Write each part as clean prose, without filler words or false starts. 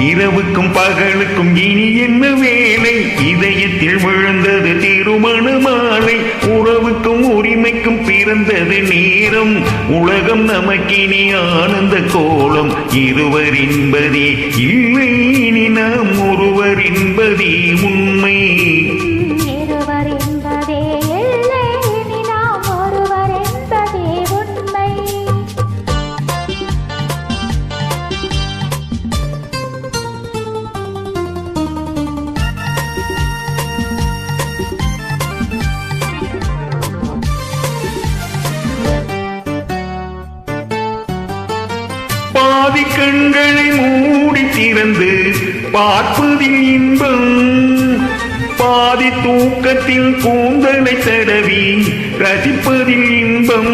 இரவுக்கும் பகலுக்கும் இனி என்ன வேலை? இதயத்தில் விழுந்தது திருமண மாலை. உறவுக்கும் உரிமைக்கும் பிறந்தது நேரம். உலகம் நமக்கினி ஆனந்த கோலம். இருவர் என்பதே இல்லை, இனி நாம் ஒருவர் என்பதே உண்மை. பாதி கண்களை மூடி திறந்து பார்ப்பதில் இன்பம். பாதி தூக்கத்தில் கூந்தலை தடவி ரசிப்பதில் இன்பம்.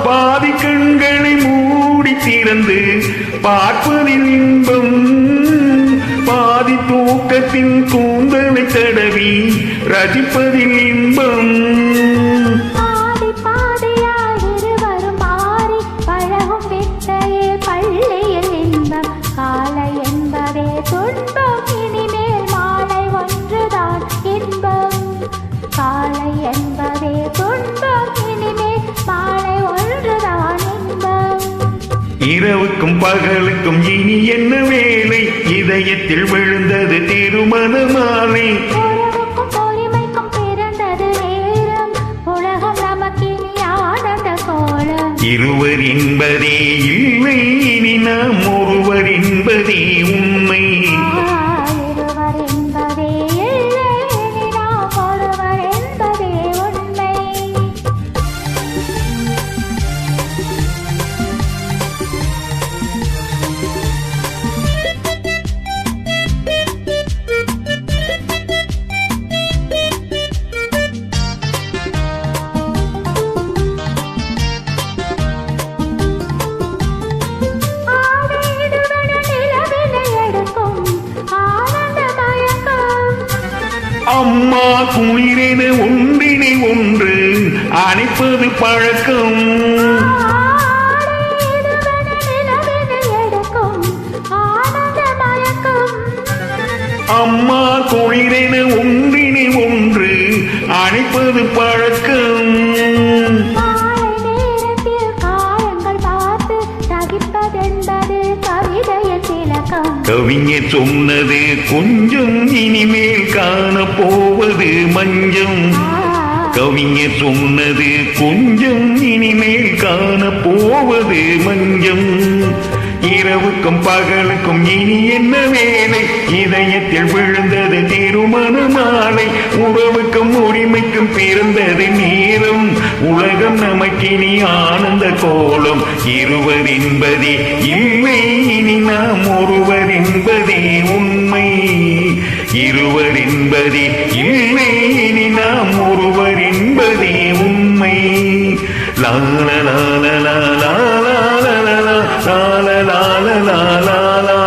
பாதி கண்களை மூடி திறந்து பார்ப்பதில் இன்பம். பாதி தூக்கத்தில் கூந்தலை தடவி ரசிப்பதில் இன்பம். இரவுக்கும் பகலுக்கும் இனி என்ன வேலை? இதயத்தில் விழுந்தது திருமண மாலை. இருவர் என்பதே இல்லை, இனி நாம் ஒருவர் என்பதே உண்மை. அம்மா குளிரென ஒன்றினை ஒன்று அணைப்பது பழக்கம். அம்மா குளிரென ஒன்றினை ஒன்று அணைப்பது பழக்கம். கவிஞர் சொன்னது கொஞ்சம், இனிமேல் காணப்போவது மஞ்சம். கவிஞர் சொன்னது கொஞ்சம், இனிமேல் காணப்போவது மஞ்சம். இரவுக்கும் பகலுக்கும் இனி என்ன வேலை? இதயத்தில் விழுந்தது திருமண மாலை. உறவுக்கும் உரிமைக்கும் பிறந்தது நேரம். உலகம் நமக்கினி ஆனந்த கோலம். இருவர் என்பதே இல்லை, இனி நாம் ஒருவர் என்பதே உண்மை. இருவர் என்பதே இல்லை, இனி நாம் ஒருவர் என்பதே உண்மை. லால லால லால லால லால லால லால லால.